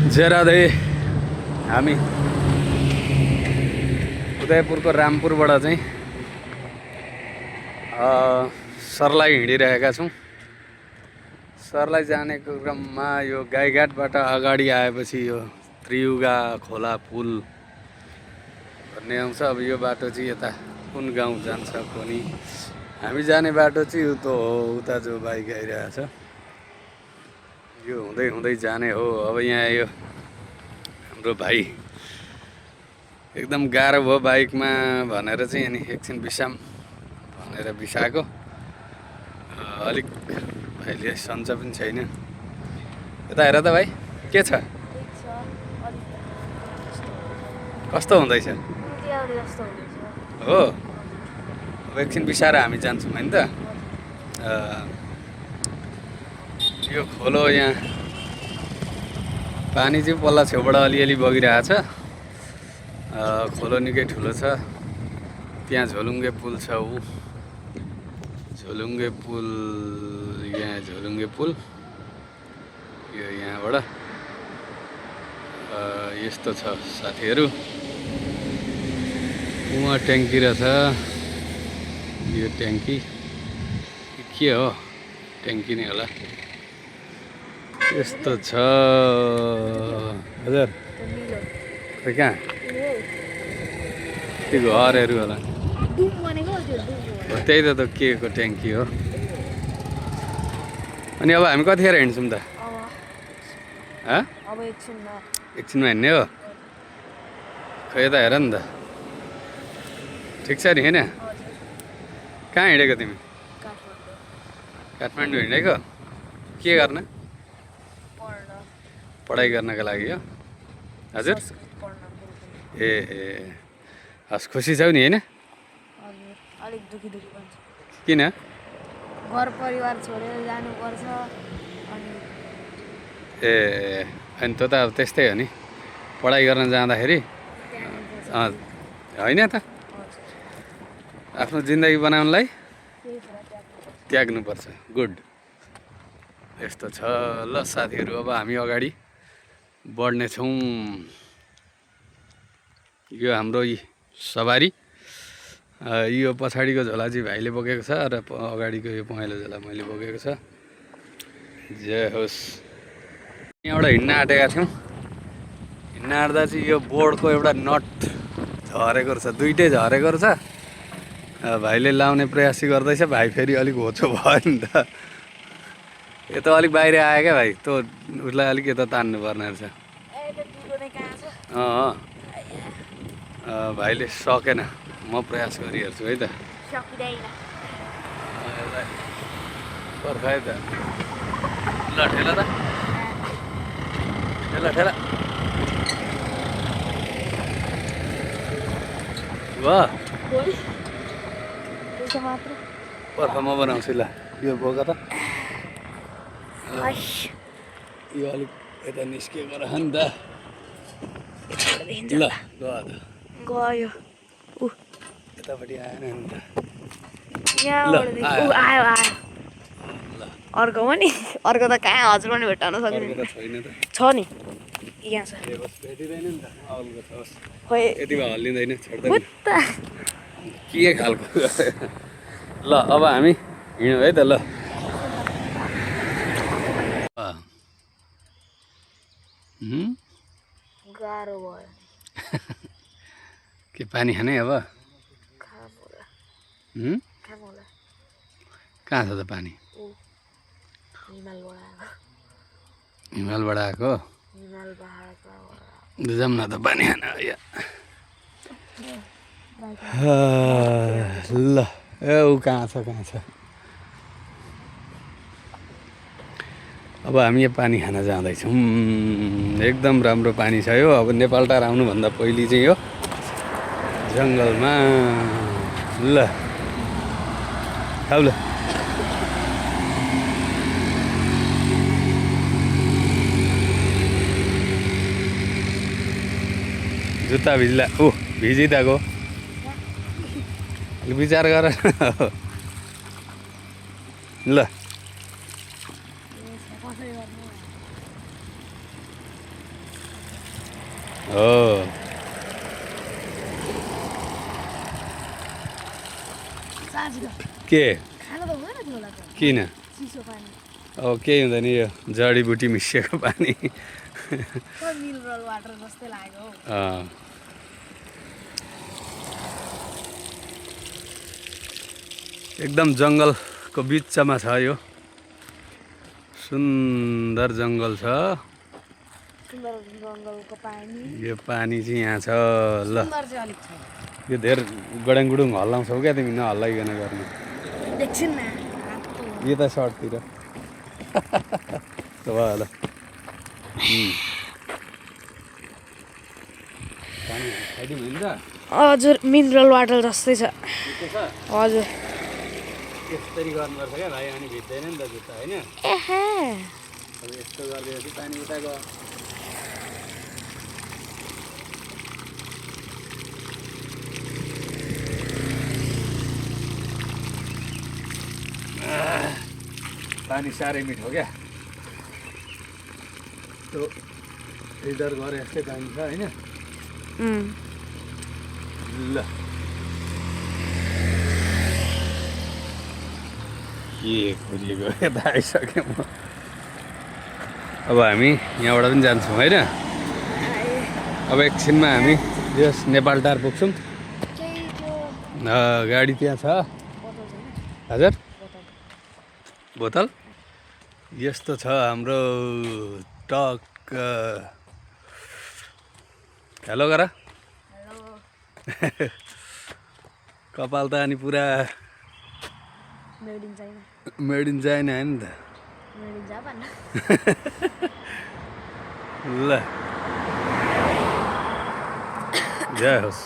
जेरादै हामी उदयपुरको रामपुरबाट चाहिँ सर्लाही हिँडिरहेका छौँ। सर्लाही जानेको क्रममा यो गाईघाटबाट अगाडि आएपछि यो त्रियुगा खोला पुल भन्ने आउँछ। अब यो बाटो चाहिँ यता कुन गाउँ जान्छ कुनी, हामी जाने बाटो चाहिँ उता हो, उता जो बाइक आइरहेछ यो हुँदै हुँदै जाने हो। अब यहाँ यो हाम्रो भाइ एकदम गाह्रो भयो बाइकमा भनेर चाहिँ अनि एकछिन विश्राम भनेर बिसाएको। अलिक भाइले सन्चो पनि छैन। यता हेर त भाइ के छ, कस्तो हुँदैछ हो? अब एकछिन बिसाएर हामी जान्छौँ होइन त। यो खोलो यहाँ पानी चाहिँ पल्ला छेउबाट अलिअलि बगिरहेछ। खोलो निकै ठुलो छ। त्यहाँ झोलुङ्गे पुल छ, ऊ झोलुङ्गे पुल, यहाँ झोलुङ्गे पुल यो यहाँबाट यस्तो छ साथीहरू। उहाँ ट्याङ्की रहेछ, यो ट्याङ्की के हो, ट्याङ्की नै होला। यस्तो छ हजुर, खै कहाँ त्यो घरहरू होला, त्यही त के को ट्याङ्की हो। अनि अब हामी कतिखेर हिँड्छौँ त? एकछिनमा हिँड्ने हो? खै त हेर नि त, ठिक छ नि होइन? कहाँ हिँडेको तिमी? काठमाडौँ हिँडेको? के गर्न? पढाइ गर्नका लागि हो हजुर? ए हस्, खुसी छौ नि होइन? अलिक दुखी बन्छ। किन? घर परिवार छोडेर जानुपर्छ अनि ए अनि त अब त्यस्तै हो नि, पढाइ गर्न जाँदाखेरि होइन त, आफ्नो जिन्दगी बनाउनलाई त्याग्नुपर्छ। गुड, यस्तो छ। ल साथीहरू, अब हामी अगाडि बढ्नेछौँ। यो हाम्रो सवारी, यो पछाडिको झोला चाहिँ भाइले बोकेको छ र अगाडिको यो पहेँलो झोला मैले बोकेको छ। जय होस्। यहाँबाट हिँड्न आँटेका थियौँ। हिँड्न आँट्दा चाहिँ यो बोर्डको एउटा नट झरेको रहेछ, दुइटै झरेको रहेछ। भाइले लाउने प्रयास गर्दैछ, भाइ फेरि अलिक होचो भयो नि त। यो त अलिक बाहिर आयो क्या भाइ, तँ उसलाई अलिक यता तान्नु पर्ने रहेछ। भाइले सकेन, म प्रयास गरिहेर्छु है त। पर्खायो त, ल ठेला त, ठेला ठेला भयो। पर्ख म बनाउँछु ल, यो बोका त यो अलिक यता निस्किएको रह नि त। ल गयो यतापट्टि आएन नि त। आयो अर्को पनि, अर्को त कहाँ हजुर पनि भेट्टाउन सक्दैन छ नि, यहाँ छ। भेटिँदैन नि त, अरूको छ खोइ यति भए हल्लिँदैन, छोड्दैन के खालको। ल अब हामी हिँड्यौँ है त। ल गाह्रो भयो के पानी खाने अब? कहाँ छ त पानी? हिमालबाट आएको। जाऊँ न त पानी खान। ल ए ऊ कहाँ छ कहाँ छ। अब हामी यो पानी खान जाँदैछौँ। एकदम राम्रो पानी छ यो। अब नेपाल टार आउनुभन्दा पहिले चाहिँ यो जङ्गलमा। ल खाऊ ल। जुत्ता भिज्ला, ऊ भिजिरहेको विचार गर। ल हो साँझको के खानु त हुँदैन थियो होला त किन चिसो पानी अब केही हुँदैन यो जडीबुटी मिसिएको पानी मिनरल वाटर जस्तै लाग्यो हौ अँ। एकदम जङ्गलको बिचमा छ यो सुन्दर जङ्गल छ सुन्दर जङ्गलको पानी यो पानी चाहिँ यहाँ छ ल सुन्दर चाहिँ अलिक छ यो धेर गडाङगुडुङ हल्लाउँछौ क्या तिमी नहल्लाइकन गर्नु एकछिनमा यता सर्टतिर भयो ल पानी खाइदिउँ होइन त हजुर मिनरल वाटर जस्तै छ ठिकै छ हजुर यसरी गर्नुपर्छ क्या भाइ अनि भिज्दैन नि त जुत्ता होइन एहे अब यस्तो गरिदिएपछि पानी उता गयो पानी साह्रै मिठो क्या त्यो फिल्टर गरे जस्तै पानी छ होइन ल के खोजिएको यता आइसक्यो म अब हामी यहाँबाट पनि जान्छौँ होइन अब एकछिनमा हामी यस नेपालटार पुग्छौँ केही त्यो गाडी त्यहाँ छ बोतल छैन हजुर बोतल यस्तो छ हाम्रो टक हेलो गर हेलो कपाल त अनि पुरा made in China made in China होइन नि त मेड इन जापान ल जय होस्